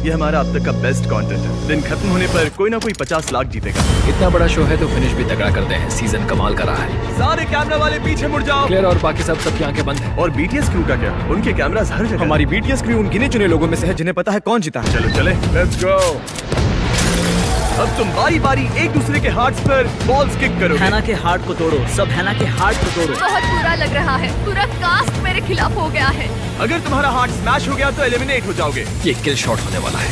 ये हमारा अब तक का बेस्ट कंटेंट है। दिन खत्म होने पर कोई ना कोई 50 लाख जीतेगा। इतना बड़ा शो है तो फिनिश भी तगड़ा करते हैं। सीजन कमाल का रहा है। सारे कैमरा वाले पीछे मुड़ जाओ। क्लियर और बाकी सबकी आंखें बंद हैं। और बीटीएस क्रू का क्या? उनके कैमरास हर जगह। हमारी बीटीएस क्रू उन गिने चुने लोगों में से है जिन्हें पता है कौन जीता है। चलो चले, लेट्स गो। अब तुम बारी बारी एक दूसरे के हार्ट्स पर बॉल्स किक करोगे। हैना के हार्ट को तोड़ो, सब हैना के हार्ट को तोड़ो। बहुत बुरा लग रहा है, पूरा कास्ट मेरे खिलाफ हो गया है। अगर तुम्हारा हार्ट स्मैश हो गया तो एलिमिनेट हो जाओगे। ये किल शॉट होने वाला है।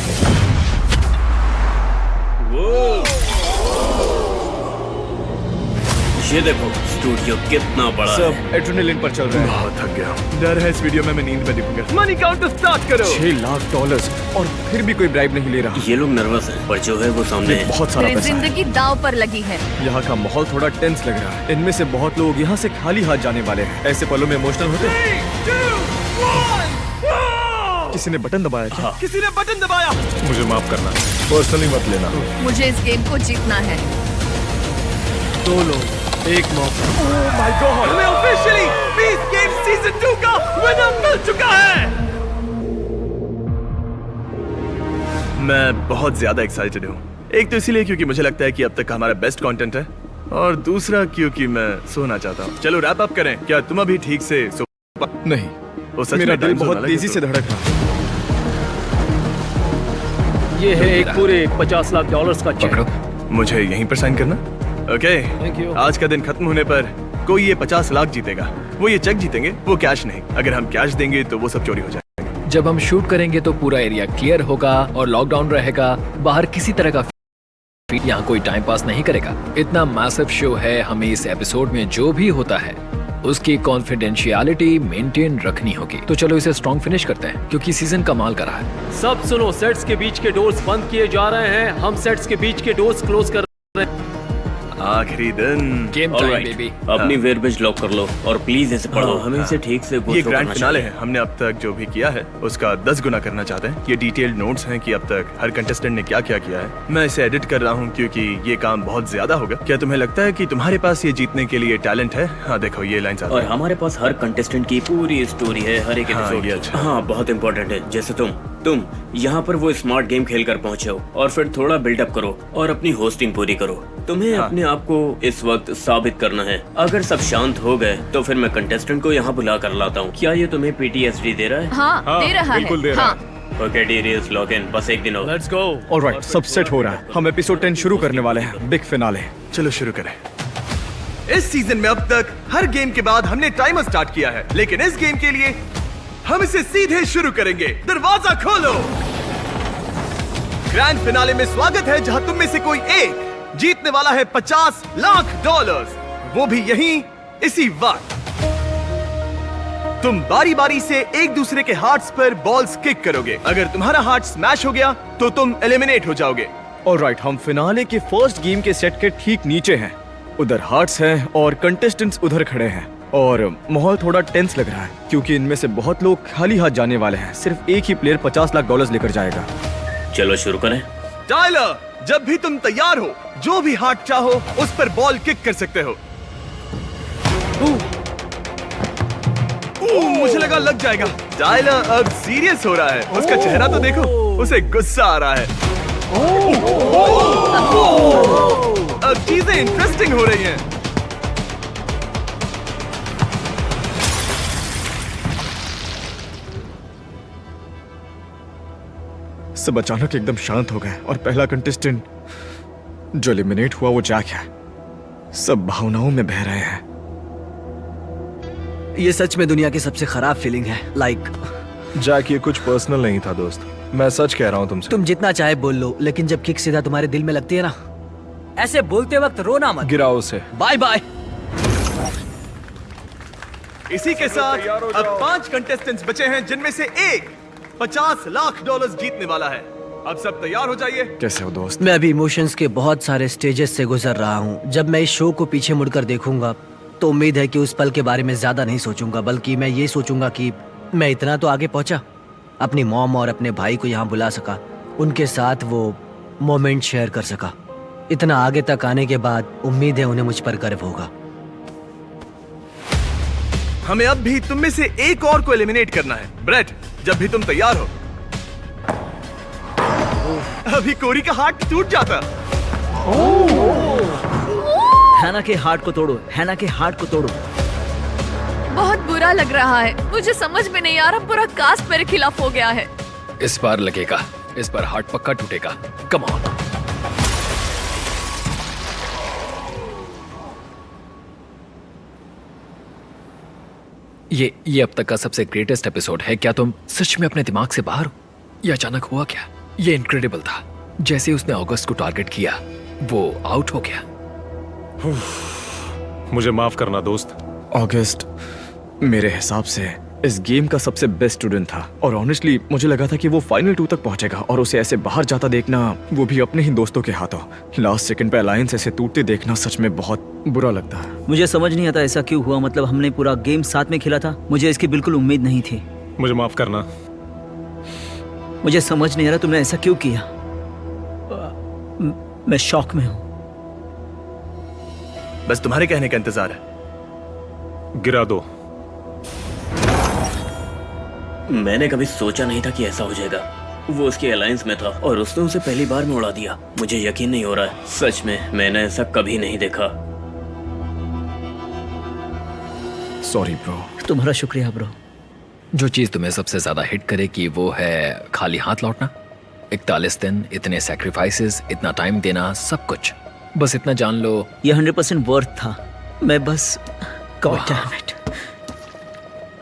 ये देखो स्टूडियो कितना बड़ा है। सब एड्रेनलिन पर चल रहे हैं। बहुत थक गया। डर है इस वीडियो में मैं नींद में दिखूंगा। मनी काउंटर स्टार्ट करो। $6 लाख और फिर भी कोई ब्राइब नहीं ले रहा। ये लोग नर्वस हैं, पर जो है वो सामने ये है। बहुत सारा मेरी पैसा है। जिंदगी दांव पर लगी है। यहाँ का माहौल थोड़ा टेंस लग रहा है। इनमें से बहुत लोग यहाँ से खाली हाथ जाने वाले हैं। ऐसे पलों में इमोशनल होते हैं। किसी ने बटन दबाया क्या? किसी ने बटन दबाया। मुझे माफ करना, पर्सनली मत लेना। मुझे इस गेम को जीतना है। 2 लोग, एक मौका। ओह माय गॉड, हमें ऑफिशियली बीस गेम सीजन 2 का विनर मिल चुका है। मैं बहुत ज्यादा एक्साइटेड हूँ। एक तो इसीलिए क्योंकि मुझे लगता है कि अब तक का हमारा बेस्ट कंटेंट है, और दूसरा क्योंकि मैं सोना चाहता हूँ। चलो रैप अप करें। क्या तुम अभी ठीक से सो? नहीं, ओ, सच मेरा में दिल time zone बहुत अलग तेजी है से तो। धड़क रहा है। ये है एक पूरे $50 लाख का चेक। पकड़ो। मुझे यहीं पर साइन करना। Okay, Thank you. आज का दिन खत्म होने पर कोई ये 50 लाख जीतेगा। वो ये चेक जीतेंगे, वो कैश नहीं। अगर हम कैश देंगे तो वो सब चोरी हो जाएगा। जब हम शूट करेंगे तो पूरा एरिया क्लियर होगा और लॉकडाउन रहेगा। बाहर किसी तरह का यहाँ कोई टाइम पास नहीं करेगा। इतना मैसिव शो है, हमें इस एपिसोड में जो भी होता है उसकी कॉन्फिडेंशियलिटी मेंटेन रखनी होगी। तो चलो इसे स्ट्रॉन्ग फिनिश करते हैं क्योंकि सीजन कमाल का रहा है। सब सुनो, सेट्स के बीच के डोर्स बंद किए जा रहे हैं। हम सेट्स के बीच के डोर्स क्लोज कर रहे हैं। आखिरी दिन। Game time baby. अपनी वेयरबेज लॉक कर लो और प्लीज इसे पढ़ो। हमें इसे ठीक से ये ग्रैंड फिनाले है। हमने अब तक जो भी किया है उसका 10 गुना करना चाहते हैं। ये डिटेल्ड नोट्स हैं कि अब तक हर कंटेस्टेंट ने क्या क्या किया है। मैं इसे एडिट कर रहा हूँ क्योंकि ये काम बहुत ज्यादा होगा। क्या तुम्हें लगता है कि तुम्हारे पास ये जीतने के लिए टैलेंट है? हाँ देखो ये लाइन और हमारे पास हर कंटेस्टेंट की पूरी स्टोरी है, हर एक हाँ, एपिसोड। ये अच्छा है। हाँ, बहुत इंपॉर्टेंट है। जैसे तुम यहाँ पर वो स्मार्ट गेम खेल कर पहुँचे हो और फिर थोड़ा बिल्डअप करो और अपनी होस्टिंग पूरी करो। तुम्हें हाँ। अपने आप को इस वक्त साबित करना है। अगर सब शांत हो गए तो फिर मैं कंटेस्टेंट को यहाँ बुला कर लाता हूँ। क्या ये तुम्हें PTSD दे रहा है? हाँ, दे रहा बिल्कुल है। दे रहा हाँ। ओके डीरियस लॉक इन, बस एक दिन और। Let's go. ऑलराइट, सब सेट हो रहा है। हम एपिसोड 10 शुरू करने वाले हैं। Big finale. चलो शुरू करें। इस सीजन में अब तक हर गेम के बाद हमने टाइमर स्टार्ट किया है, लेकिन इस गेम के लिए हम इसे सीधे शुरू करेंगे। दरवाजा खोलो। ग्रैंड फिनाले में स्वागत है जहां तुम में से कोई एक जीतने वाला है $50 लाख, वो भी यहीं इसी वक्त। तुम बारी बारी से एक दूसरे के हार्ट्स पर बॉल्स किक करोगे। अगर तुम्हारा हार्ट स्मैश हो गया तो तुम एलिमिनेट हो जाओगे। ऑलराइट, हम फिनाले के फर्स्ट गेम के सेट के ठीक नीचे हैं। उधर हार्ट्स हैं और कंटेस्टेंट्स उधर खड़े हैं और माहौल थोड़ा टेंस लग रहा है क्योंकि इनमें से बहुत लोग खाली हाथ जाने वाले हैं। सिर्फ एक ही प्लेयर $50 लाख लेकर जाएगा। चलो शुरू करें। टाइलर, जब भी तुम तैयार हो, जो भी हार्ट चाहो उस पर बॉल किक कर सकते हो। मुझे लगा लग जाएगा। टाइलर अब सीरियस हो रहा है। उसका चेहरा तो देखो, उसे गुस्सा आ रहा है। अब चीजें इंटरेस्टिंग हो रही हैं। सब अचानक एकदम शांत हो गए और पहला कंटेस्टेंट जो एलिमिनेट हुआ वो जैक है। सब भावनाओं में बह रहे हैं। ये सच में दुनिया की सबसे खराब फीलिंग है। जैक, ये कुछ पर्सनल नहीं था दोस्त, मैं सच कह रहा हूँ तुमसे। तुम जितना चाहे बोल लो, लेकिन जब किक सीधा तुम्हारे दिल में लगती है ना, ऐसे बोलते वक्त रोना मत। गिराओ उसे। Bye bye. इसी के साथ अब 5 कंटेस्टेंट्स बचे हैं जिनमें से एक $50 लाख जीतने वाला है। अब सब तैयार हो जाइए। कैसे हो दोस्त? मैं अभी इमोशंस के बहुत सारे स्टेजेस से गुजर रहा हूँ। जब मैं इस शो को पीछे मुड़कर देखूंगा तो उम्मीद है कि उस पल के बारे में ज्यादा नहीं सोचूंगा, बल्कि मैं ये सोचूंगा कि मैं इतना तो आगे पहुंचा, अपनी मॉम और अपने भाई को यहाँ बुला सका, उनके साथ वो मोमेंट शेयर कर सका। इतना आगे तक आने के बाद उम्मीद है उन्हें मुझ पर गर्व होगा। हमें अब भी तुम में से एक और को एलिमिनेट करना है। ब्रेट, जब भी तुम तैयार हो। अभी कोरी का हार्ट टूट जाता। हैना के हार्ट को तोड़ो, हैना के हार्ट को तोड़ो। बहुत बुरा लग रहा है, मुझे समझ में नहीं आ रहा, पूरा कास्ट मेरे खिलाफ हो गया है। इस बार लगेगा, इस बार हार्ट पक्का टूटेगा। Come on. ये अब तक का सबसे ग्रेटेस्ट एपिसोड है। क्या तुम सच में अपने दिमाग से बाहर हो? ये अचानक हुआ क्या? ये इनक्रेडिबल था। जैसे ही उसने अगस्त को टारगेट किया, वो आउट हो गया। मुझे माफ करना दोस्त। अगस्त मेरे हिसाब से इस गेम का सबसे बेस्ट स्टूडेंट था और ऑनेस्टली मुझे लगा था कि वो फाइनल 2 तक पहुंचेगा और उसे ऐसे बाहर जाता देखना, वो भी अपने ही दोस्तों के हाथों, लास्ट सेकंड पे अलायंस ऐसे टूटते देखना सच में बहुत बुरा लगता है। मुझे समझ नहीं आता ऐसा क्यों हुआ। मतलब हमने पूरा गेम साथ में खेला था, मुझे इसकी बिल्कुल उम्मीद नहीं थी। मुझे माफ करना। मुझे समझ नहीं आ रहा तुमने ऐसा क्यों किया। मैं शॉक में हूँ। बस तुम्हारे कहने का इंतजार है। गिरा दो। मैंने कभी सोचा नहीं था कि ऐसा हो जाएगा। वो उसके अलायंस में था और उसने उसे पहली बार में उड़ा दिया। मुझे यकीन नहीं हो रहा है, सच में मैंने ऐसा कभी नहीं देखा। Sorry bro. तुम्हारा शुक्रिया ब्रो। जो चीज तुम्हें सबसे ज्यादा हिट करेगी वो है खाली हाथ लौटना। 41 दिन, इतने सैक्रिफाइसेस, इतना टाइम देना, सब कुछ। बस इतना जान लो, ये 100% वर्थ था। मैं बस गॉड डैम इट।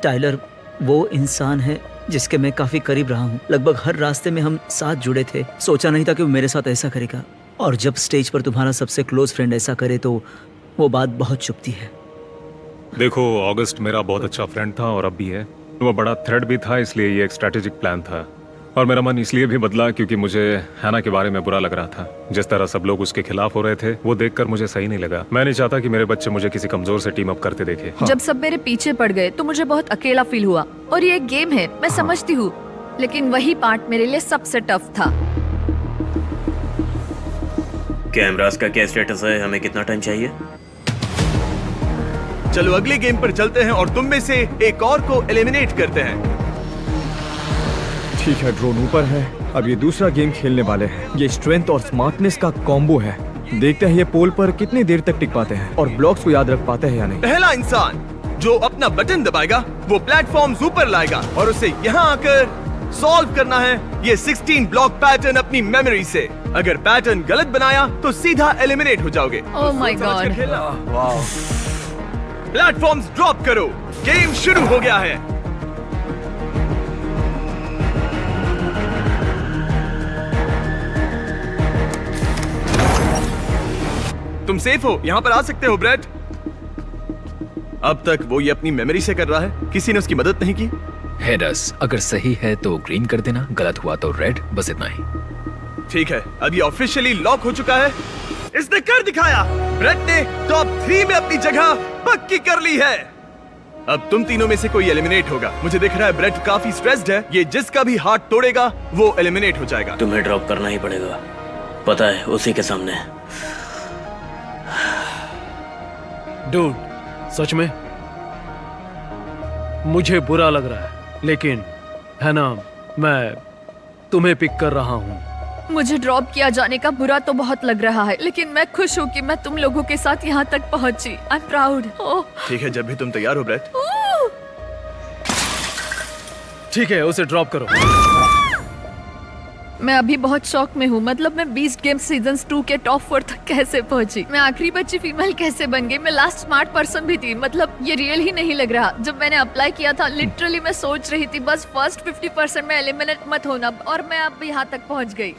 टाइलर वो इंसान है जिसके मैं काफी करीब रहा हूँ। लगभग हर रास्ते में हम साथ जुड़े थे। सोचा नहीं था कि वो मेरे साथ ऐसा करेगा। और जब स्टेज पर तुम्हारा सबसे क्लोज फ्रेंड ऐसा करे तो वो बात बहुत चुभती है। देखो, अगस्त मेरा बहुत अच्छा फ्रेंड था और अब भी है। वो बड़ा थ्रेट भी था, इसलिए ये एक स्ट्रेटेजिक प्लान था। और मेरा मन इसलिए भी बदला क्योंकि मुझे हैना के बारे में बुरा लग रहा था। जिस तरह सब लोग उसके खिलाफ हो रहे थे, वो देखकर मुझे सही नहीं लगा। मैं नहीं चाहता कि मेरे बच्चे मुझे किसी कमजोर से टीम अप करते देखे। जब सब मेरे पीछे पड़ गए तो मुझे बहुत अकेला फील हुआ। और ये एक गेम है, मैं समझती हूँ, लेकिन वही पार्ट मेरे लिए सबसे टफ था। कैमरास का क्या स्टेटस है? हमें कितना टाइम चाहिए? चलो अगले गेम पर चलते हैं और तुम में से एक और को एलिमिनेट करते हैं। ठीक है, ड्रोन ऊपर है। अब ये दूसरा गेम खेलने वाले हैं। ये स्ट्रेंथ और स्मार्टनेस का कॉम्बो है। देखते हैं ये पोल पर कितनी देर तक टिक पाते हैं और ब्लॉक्स को याद रख पाते हैं या नहीं। पहला इंसान जो अपना बटन दबाएगा वो प्लेटफॉर्म ऊपर लाएगा और उसे यहाँ आकर सॉल्व करना है ये 16 ब्लॉक पैटर्न अपनी मेमोरी से। अगर पैटर्न गलत बनाया तो सीधा एलिमिनेट हो जाओगे। Oh my God. Platforms drop करो, गेम शुरू हो गया है। तुम सेफ हो, यहाँ पर आ सकते हो ब्रेट। अब तक वो ये अपनी मेमोरी से कर रहा है, किसी ने उसकी मदद नहीं की। हेडस, अगर सही है तो ग्रीन कर देना, गलत हुआ तो रेड, बस इतना ही। ठीक है, अब ये ऑफिशियली लॉक हो चुका है। इसने कर दिखाया। ब्रेट ने टॉप 3 में अपनी जगह पक्की कर ली है। अब तुम तीनों में से कोई एलिमिनेट होगा। मुझे दिख रहा है ब्रेट काफी स्ट्रेस्ड है। ये जिसका भी हाथ तोड़ेगा वो एलिमिनेट हो जाएगा। तुम्हें ड्रॉप करना ही पड़ेगा, पता है, उसी के सामने। डूड, सच में मुझे बुरा लग रहा है, लेकिन है ना, मैं तुम्हें पिक कर रहा हूँ। मुझे ड्रॉप किया जाने का बुरा तो बहुत लग रहा है, लेकिन मैं खुश हूँ कि मैं तुम लोगों के साथ यहाँ तक पहुँची। I am proud. ठीक है, जब भी तुम तैयार हो ब्रेट। ठीक है, उसे ड्रॉप करो। मैं अभी बहुत शौक में हूँ। मतलब मैं बीस्ट गेम सीजन 2 के टॉप 4 तक कैसे पहुँची? मैं आखिरी बच्ची फीमेल कैसे बन गई? मैं लास्ट स्मार्ट पर्सन भी थी। मतलब ये रियल ही नहीं लग रहा। जब मैंने अप्लाई किया था, लिटरली मैं सोच रही थी बस फर्स्ट 50% में एलिमिनेट मत होना, और मैं अब यहाँ तक पहुँच गई।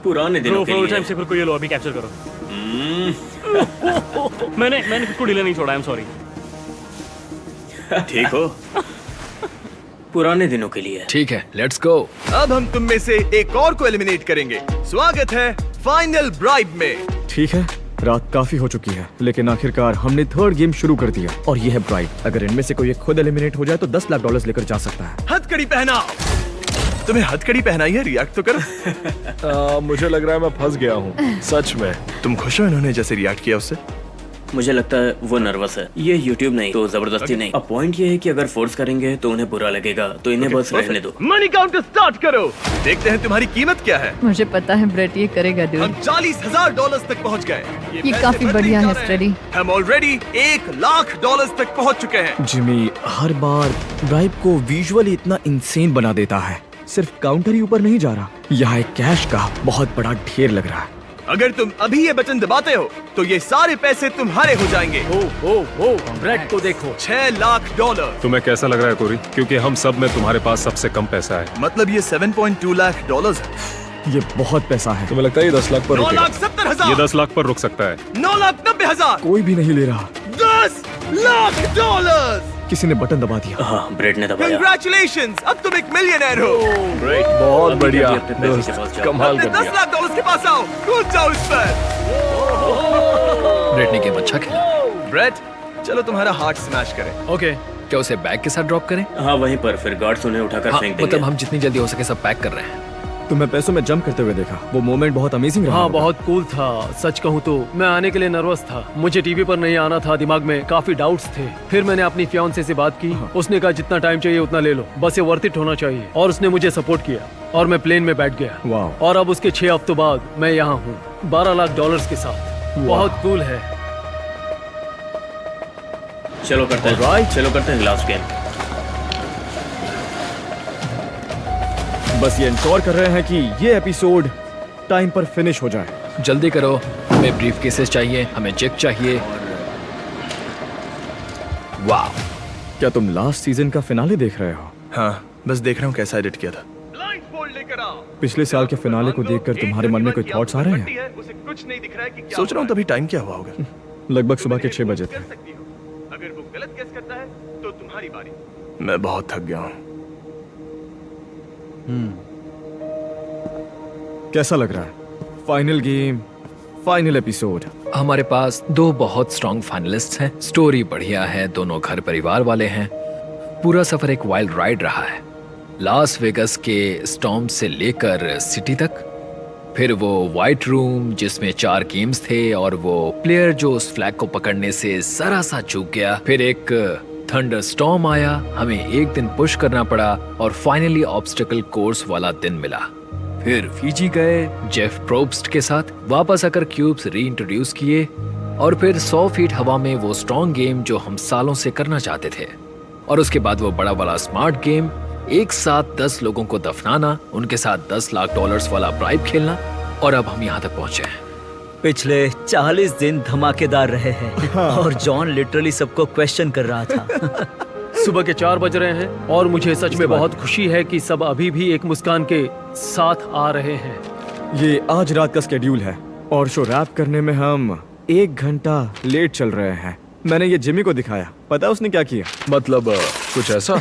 पुराने दिनों के लिए। टाइम को ये लो, अभी कैप्चर करो। मैंने खुद को डिले नहीं छोड़ा। I am sorry. ठीक हो? पुराने दिनों के लिए। ठीक है, लेट्स गो। अब हम तुम में से एक और को एलिमिनेट करेंगे। स्वागत है फाइनल ब्राइब में। ठीक है, रात काफी हो चुकी है, लेकिन आखिरकार हमने थर्ड गेम शुरू कर दिया और ये है ब्राइड। अगर इनमें से कोई एक खुद एलिमिनेट हो जाए तो $10 लाख लेकर जा सकता है। हथकड़ी पहनाओ। तुम्हें हथकड़ी पहनाई है, रिएक्ट तो करो। मुझे लग रहा है मैं फंस गया हूँ, सच में। तुम खुश हो इन्होंने जैसे रिएक्ट किया उससे? मुझे लगता है वो नर्वस है। ये यूट्यूब नहीं तो जबरदस्ती नहीं। अब पॉइंट ये है कि अगर फोर्स करेंगे तो उन्हें बुरा लगेगा, तो इन्हें बस रहने दो। मनी काउंटर स्टार्ट करो। देखते हैं तुम्हारी कीमत क्या है। मुझे पता है ब्रेट ये करेगा हम ड्यूड। $40,000 तक पहुंच गए। ये पैसे काफी बढ़ते बढ़िया ही जा है, रहे हैं। स्टडी। हम ऑलरेडी $1,00,000 तक पहुंच चुके हैं। जिमी हर बार ब्राइब को विजुअली इतना इंसेन बना देता है। सिर्फ काउंटर ही ऊपर नहीं जा रहा, यहाँ एक कैश का बहुत बड़ा ढेर लग रहा है। अगर तुम अभी ये बटन दबाते हो तो ये सारे पैसे तुम्हारे हो जाएंगे। ओ ब्रेट को देखो। $6,00,000। तुम्हें कैसा लग रहा है कोरी? क्योंकि हम सब में तुम्हारे पास सबसे कम पैसा है। मतलब ये $7.2 लाख है। ये बहुत पैसा है। तुम्हें लगता है ये 10 लाख पर रुकेगा? 9,70,000। ये 10 लाख पर रुक सकता है। 9,90,000। कोई भी नहीं ले रहा। $10,00,000। किसी ने बटन दबा दिया। हाँ, ब्रेड ने दबाया। कंग्रेचुलेशंस, अब तुम एक मिलियनेयर हो। बहुत अभी बढ़िया अपने पैसे के पास जाओ। कमाल अपने कर दिया। $10,00,000 के पास आओ। कूद जाओ इस पर। ब्रेट ने गेम अच्छा खेला। ब्रेट, चलो तुम्हारा हार्ट स्मैश करें। ओके, क्या उसे बैग के साथ ड्रॉप करें? हाँ, वहीं पर फिर गार्ड्स उन्हें उठाकर हाँ, फेंक देंगे। मतलब हम जितनी जल्दी हो सके सब पैक कर रहे हैं। तुम्हें पैसों में जंप करते हुए देखा, वो मोमेंट बहुत अमेजिंग रहा। हाँ होगा। बहुत कूल था। सच कहूँ तो मैं आने के लिए नर्वस था। मुझे टीवी पर नहीं आना था, दिमाग में काफी डाउट्स थे। फिर मैंने अपनी फियांसे से बात की। उसने कहा जितना टाइम चाहिए उतना ले लो, बस ये वर्थ इट होना चाहिए। और उसने मुझे सपोर्ट किया और मैं प्लेन में बैठ गया। वाह। और अब उसके 6 हफ्तों बाद मैं यहाँ हूँ $12,00,000 के साथ। बहुत कूल है। चलो करते हैं, चलो करते हैं लास्ट गेम। बस ये इंश्योर कर रहे हैं कि ये एपिसोड टाइम पर फिनिश हो जाए। जल्दी करो, हमें ब्रीफ केसेस चाहिए, हमें चेक चाहिए। वाह, क्या तुम लास्ट सीजन का फिनाले देख रहे हो? हाँ, बस देख रहा हूँ कैसा एडिट किया था। ब्लाइंडफोल्ड लेकर आओ। पिछले साल के फिनाले को देखकर तुम्हारे मन में कोई थॉट्स आ रहे हैं? उसे कुछ नहीं दिख रहा है कि क्या सोच रहा हूँ तभी टाइम क्या हुआ होगा। लगभग सुबह के 6 बजे थे। कर सकती हो। अगर वो गलत गेस करता है तो तुम्हारी बारी। मैं बहुत थक गया हूँ। कैसा लग रहा है? Final game, final episode. हमारे पास 2 बहुत स्ट्रॉन्ग फाइनलिस्ट्स हैं। स्टोरी बढ़िया है, दोनों घर परिवार वाले हैं। पूरा सफर एक वाइल्ड राइड रहा है, लास वेगस के स्टॉर्म से लेकर सिटी तक। फिर वो वाइट रूम जिसमें 4 गेम्स थे और वो प्लेयर जो उस फ्लैग को पकड़ने से जरा सा चूक गया। फिर एक थंडर स्टॉर्म आया, हमें एक दिन पुश करना पड़ा और फाइनली ऑब्स्टिकल कोर्स वाला दिन मिला। फिर फीजी गए जेफ प्रोब्स्ट के साथ, वापस आकर क्यूब्स रीइंट्रोड्यूस किए और फिर 100 फीट हवा में वो स्ट्रॉन्ग गेम जो हम सालों से करना चाहते थे। और उसके बाद वो बड़ा वाला स्मार्ट गेम, एक साथ 10 लोगों को दफनाना, उनके साथ $10,00,000 वाला ब्राइब खेलना, और अब हम यहाँ तक पहुंचे हैं। पिछले 40 दिन धमाकेदार रहे हैं और जॉन लिटरली सबको क्वेश्चन कर रहा था। सुबह के 4 बज रहे हैं और मुझे सच में बहुत खुशी है कि सब अभी भी एक मुस्कान के साथ आ रहे हैं। ये आज रात का स्केड्यूल है और शो रैप करने में हम 1 घंटा लेट चल रहे हैं। मैंने ये जिमी को दिखाया, पता है उसने क्या किया? मतलब कुछ ऐसा?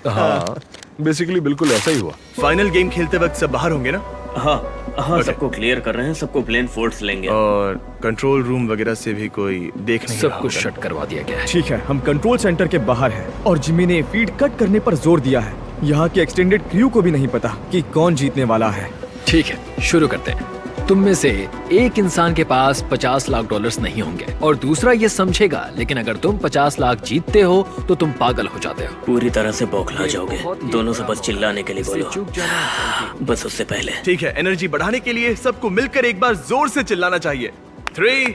हाँ, बेसिकली बिल्कुल ऐसा ही हुआ। फाइनल गेम खेलते वक्त सब बाहर होंगे ना? हाँ हाँ, सबको क्लियर कर रहे हैं, सबको प्लेन फोर्स लेंगे। और कंट्रोल रूम वगैरह से भी कोई देख नहीं रहा सब कुछ होगा। शट करवा दिया गया है। ठीक है, हम कंट्रोल सेंटर के बाहर हैं और जिमी ने फीड कट करने पर जोर दिया है। यहाँ के एक्सटेंडेड क्रू को भी नहीं पता कि कौन जीतने वाला है। ठीक है, शुरू करते हैं। तुम में से एक इंसान के पास $50,00,000 नहीं होंगे और दूसरा ये समझेगा, लेकिन अगर तुम 50 लाख जीतते हो तो तुम पागल हो जाते हो। पूरी तरह से बौखला जाओगे। दोनों से बस चिल्लाने के लिए बोलो, चूक जाना। बस उससे पहले। ठीक है, एनर्जी बढ़ाने के लिए सबको मिलकर एक बार जोर से चिल्लाना चाहिए। 3,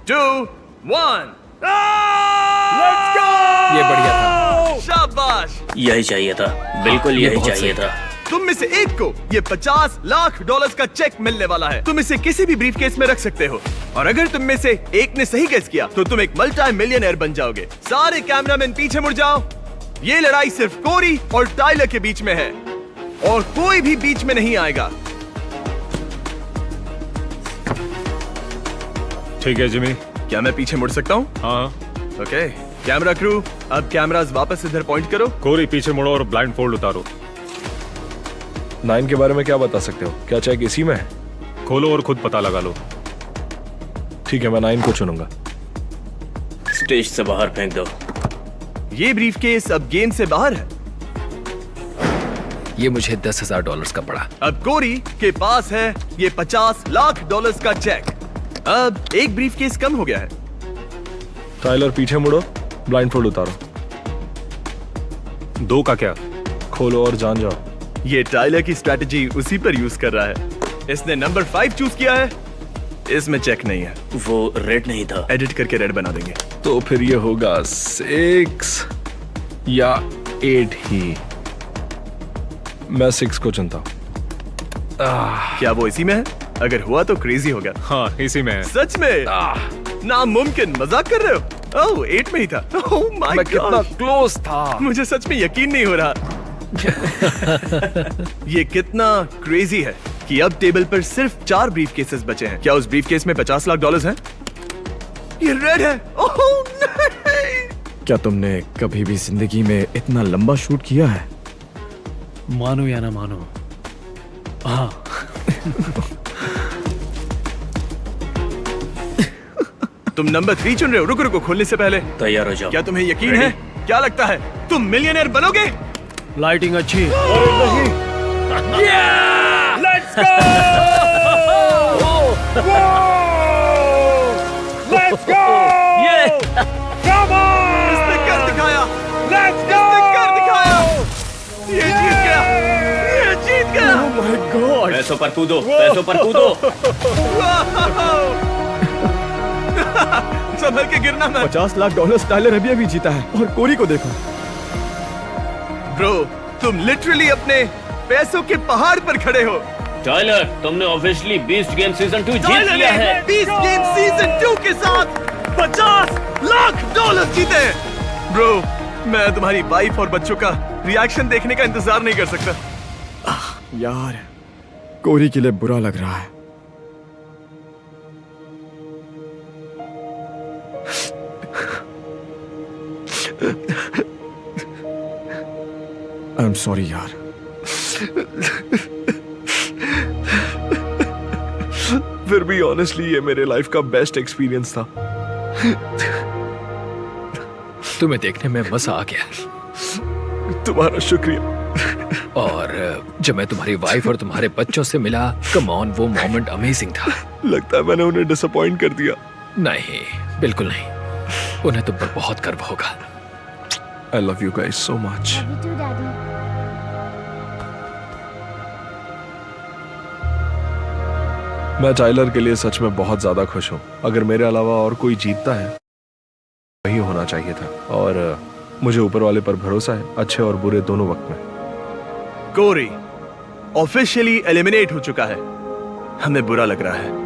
2, 1, लेट्स गो! ये बढ़िया था। शाबाश! यही चाहिए था, बिल्कुल ये यही बहुत चाहिए सही था। तुम में से एक को ये $50,00,000 का चेक मिलने वाला है। तुम इसे किसी भी ब्रीफकेस में रख सकते हो और अगर तुम में से एक ने सही गेस किया तो तुम एक मल्टी मिलियनेयर बन जाओगे। सारे कैमरामैन पीछे मुड़ जाओ। ये लड़ाई सिर्फ कोरी और टाइलर के बीच में है और कोई भी बीच में नहीं आएगा। ठीक है जिमी। क्या मैं पीछे मुड़ सकता हूँ? हाँ। ओके, कैमरा क्रू, अब कैमरास वापस इधर पॉइंट करो। कोरी पीछे मुड़ो और ब्लाइंड फोल्ड उतारो। 9 के बारे में क्या बता सकते हो? क्या चेक इसी में है? खोलो और खुद पता लगा लो। ठीक है, मैं 9 को चुनूंगा। स्टेज से बाहर फेंक दो। ये ब्रीफकेस अब गेम से बाहर है। ये मुझे $10,000 का पड़ा। अब कोरी के पास है ये $50,00,000 का चेक। अब एक ब्रीफकेस कम हो गया है। टाइलर पीछे मुड़ो, ब्लाइंडफोल्ड उतारो, 2 का क्या? खोलो और जान जाओ। ये टाइलर की स्ट्रैटेजी उसी पर यूज कर रहा है। इसने नंबर 5 चूज किया है, इसमें चेक नहीं है। वो रेड नहीं था। एडिट करके रेड बना देंगे। तो फिर ये होगा 6 या 8 ही। मैं 6 को चुनता हूँ। क्या वो इसी में है? अगर हुआ तो क्रेजी होगा। हाँ, इसी में है। सच में? नामुमकिन, मजाक कर रहे हो? ओह, 8 में ही था। ओह माय मैं कितना गॉड, क्लोज था। मुझे सच में यकीन नहीं हो रहा। ये कितना क्रेजी है कि अब टेबल पर सिर्फ 4 ब्रीफ केसेस बचे हैं। क्या उस ब्रीफ केस में $50 लाख हैं? ये रेड है। ओह नहीं! क्या तुमने कभी भी जिंदगी में इतना लंबा शूट किया है? मानो या ना मानो, हाँ। तुम नंबर 3 चुन रहे हो। रुको रुको, खोलने से पहले तैयार हो जाओ। क्या तुम्हें यकीन है? क्या लगता है तुम मिलियनेयर बनोगे? लाइटिंग अच्छी। Let's go! Let's go! इसने कर दिखाया। Let's go! इसने कर दिखाया। ये जीत गया। ये जीत गया। Oh my God! पैसों पर कूदो, पैसों पर कूदो। संभल के गिरना मत। $50 लाख टाइलर अभी अभी जीता है, और कोरी को देखो। ब्रो, तुम लिटरली अपने पैसों के पहाड़ पर खड़े हो। टाइलर, तुमने ऑफिशियली बीस्ट गेम सीजन 2 जीत टाइलर लिया ने है। 20 गेम सीजन 2 के साथ $50 लाख जीते। ब्रो, मैं तुम्हारी वाइफ और बच्चों का रिएक्शन देखने का इंतजार नहीं कर सकता। यार, कोरी के लिए बुरा लग रहा है। आई एम सॉरी यार। फिर भी ऑनेस्टली ये मेरे लाइफ का बेस्ट एक्सपीरियंस था। तुम्हें देखने में मजा आ गया। तुम्हारा शुक्रिया। और जब मैं तुम्हारी वाइफ और तुम्हारे बच्चों से मिला, कम ऑन, वो मोमेंट अमेजिंग था। लगता है मैंने उन्हें डिसअपॉइंट कर दिया। नहीं, बिल्कुल नहीं। उन्हें तुम पर बहुत गर्व होगा। I love you guys so much. मैं टाइलर के लिए सच में बहुत ज्यादा खुश हूँ। अगर मेरे अलावा और कोई जीतता है, वही होना चाहिए था। और मुझे ऊपर वाले पर भरोसा है, अच्छे और बुरे दोनों वक्त में। कोरी ऑफिशियली एलिमिनेट हो चुका है। हमें बुरा लग रहा है।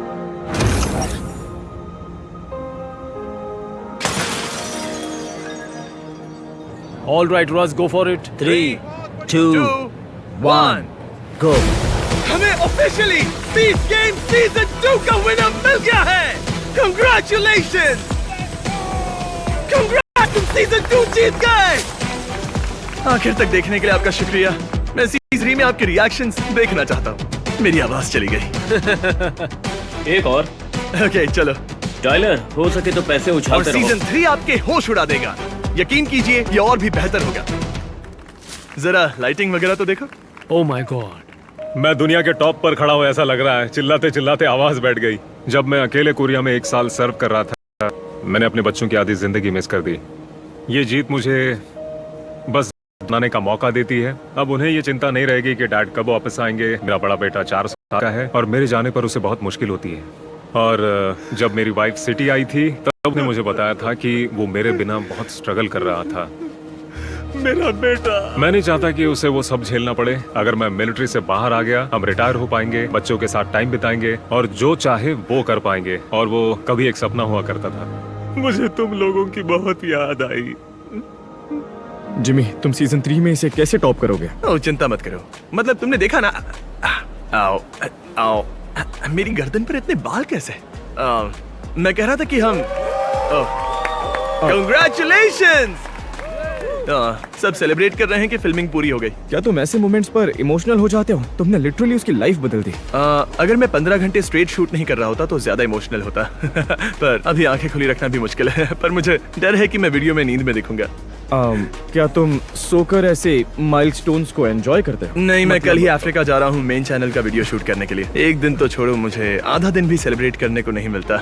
All right, Russ, go for it. 3, 2, 1 go. हमें ऑफिशियली 20 गेम सीजन 2 का विनर मिल गया है। Congratulations! Congrats! तुम सीजन 2 जीत गए। आखिर तक देखने के लिए आपका शुक्रिया। मैं सीजन 3 में आपके रिएक्शंस देखना चाहता हूँ। मेरी आवाज चली गई। एक और। ओके, चलो। टाइलर, हो सके तो पैसे और उछालते रहो। सीजन 3 आपके होश उड़ा देगा। यकीन कीजिए, ये और भी बेहतर होगा। जरा लाइटिंग वगैरह तो देखो। Oh my God. मैं दुनिया के टॉप पर खड़ा हूँ ऐसा लग रहा है। चिल्लाते चिल्लाते आवाज बैठ गई। जब मैं अकेले कोरिया में 1 साल सर्व कर रहा था, मैंने अपने बच्चों की आधी जिंदगी मिस कर दी। ये जीत मुझे बस बनाने का मौका देती है। अब उन्हें ये चिंता नहीं रहेगी कि डैड कब वापस आएंगे। मेरा बड़ा बेटा 4 साल का है और मेरे जाने पर उसे बहुत मुश्किल होती है। और जब मेरी वाइफ सिटी आई थी, तब उसने मुझे बताया था कि वो मेरे बिना बहुत स्ट्रगल कर रहा था। मेरा बेटा। मैं नहीं चाहता कि उसे वो सब झेलना पड़े। अगर मैं मिलिट्री से बाहर आ गया, हम रिटायर हो पाएंगे, बच्चों के साथ टाइम बिताएंगे और जो चाहे वो कर पाएंगे। और वो कभी एक सपना हुआ करता था। मुझे तुम लोगों की बहुत याद आई। जिमी, तुम सीजन 3 में इसे कैसे टॉप करोगे? ओ, चिंता मत करो। मतलब तुमने देखा ना। आओ आओ, मेरी गर्दन पर इतने बाल कैसे? मैं कह रहा था कि हम कांग्रेचुलेशंस! सब सेलिब्रेट कर रहे हैं कि फिल्मिंग पूरी हो गई। क्या तुम ऐसे मोमेंट्स पर इमोशनल हो जाते हो? तुमने लिटरली उसकी लाइफ बदल दी। अगर मैं 15 घंटे स्ट्रेट शूट नहीं कर रहा होता तो ज्यादा इमोशनल होता। पर अभी आंखें खुली रखना भी मुश्किल है। पर मुझे डर है कि मैं वीडियो में नींद में दिखूंगा। क्या तुम सोकर ऐसे माइलस्टोन्स को एंजॉय करते हो? नहीं, मैं कल ही अफ्रीका जा रहा हूँ मेन चैनल का वीडियो शूट करने के लिए। एक दिन तो छोड़ो, मुझे आधा दिन भी सेलिब्रेट करने को नहीं मिलता।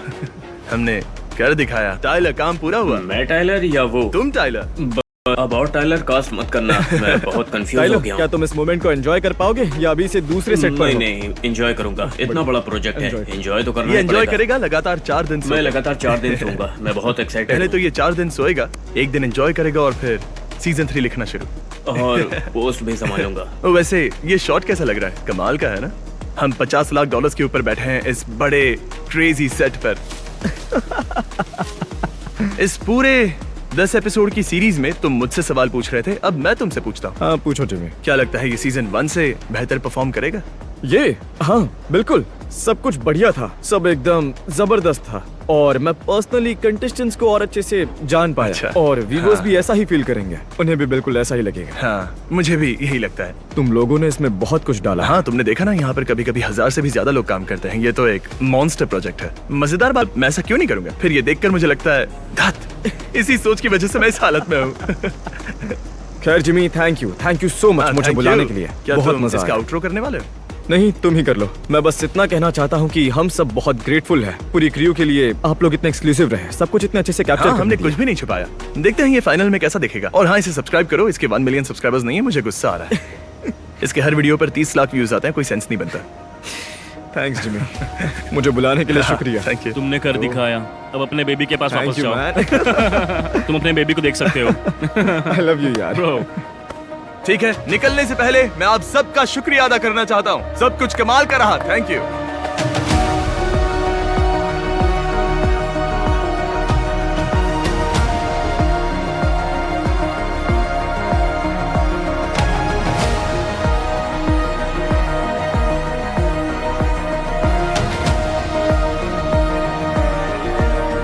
हमने कर दिखाया। टाइलर, काम पूरा हुआ। मैं टाइलर या वो? तुम टाइलर। अब और टाइलर कास्ट मत करना, मैं बहुत कंफ्यूज हो टाइलर, गया क्या हूँ। तुम इस मोमेंट को एंजॉय कर पाओगे या अभी से दूसरे सेट पर नहीं हो? नहीं, एंजॉय करूंगा। इतना बड़ा प्रोजेक्ट है, एंजॉय तो करना ये ही एंजॉय पड़ेगा। करेगा लगातार 4 दिन मैं सोएगा। लगातार 4 दिन सोऊंगा। मैं बहुत एक्साइटेड पहले तो ये 4 दिन सोएगा, एक दिन एंजॉय करेगा और फिर सीजन 3 लिखना शुरू। और पोस्ट भी संभालूंगा। वैसे ये शॉट कैसा लग रहा है? कमाल का है ना? हम $50 लाख के ऊपर बैठे हैं इस बड़े क्रेजी सेट पर। इस पूरे 10 एपिसोड की सीरीज में तुम मुझसे सवाल पूछ रहे थे, अब मैं तुमसे पूछता हूँ। हाँ पूछो जिमी। क्या लगता है ये सीजन 1 से बेहतर परफॉर्म करेगा? ये हाँ बिल्कुल, सब कुछ बढ़िया था, सब एकदम जबरदस्त था और मैं पर्सनली कंटेस्टेंट्स को और अच्छे से जान पाया। अच्छा। और व्यूअर्स हाँ। भी ऐसा ही फील करेंगे, उन्हें भी बिल्कुल ऐसा ही लगेगा। हाँ, मुझे भी यही लगता है। तुम लोगों ने इसमें बहुत कुछ डाला। हाँ, तुमने देखा ना, यहाँ पर कभी कभी 1000 से भी ज्यादा लोग काम करते हैं। ये तो एक मॉन्स्टर प्रोजेक्ट है। मजेदार बात, मैं ऐसा क्यों नहीं करूंगा? फिर ये देखकर मुझे लगता है धत, इसी सोच की वजह से मैं इस हालत में हूँ। खैर Jimmy, thank you so much मुझे बुलाने के लिए। क्या बहुत तुम मजा इसका आया। आउटरो करने वाले हो? नहीं, तुम ही कर लो। मैं बस इतना कहना चाहता हूँ कि हम सब बहुत ग्रेटफुल हैं पूरी क्रू के लिए। आप लोग इतने एक्सक्लूसिव रहे, सब कुछ इतने अच्छे से कैप्चर हाँ, हमने कुछ भी नहीं छुपाया। देखते हैं ये फाइनल में कैसा दिखेगा। और हाँ, इसे सब्सक्राइब करो। इसके 1 मिलियन सब्सक्राइबर्स नहीं है, मुझे गुस्सा आ रहा है। इसके हर वीडियो पर 30 लाख व्यूज आते हैं, कोई सेंस नहीं बनता। थैंक्स जिमी, मुझे बुलाने के लिए शुक्रिया। Thank you. तुमने कर दिखाया। अब अपने बेबी के पास वापस थैंक यू जाओ। मैन। तुम अपने बेबी को देख सकते हो। आई लव यू यार। ब्रो, ठीक है, निकलने से पहले मैं आप सबका शुक्रिया अदा करना चाहता हूँ। सब कुछ कमाल का रहा। Thank you.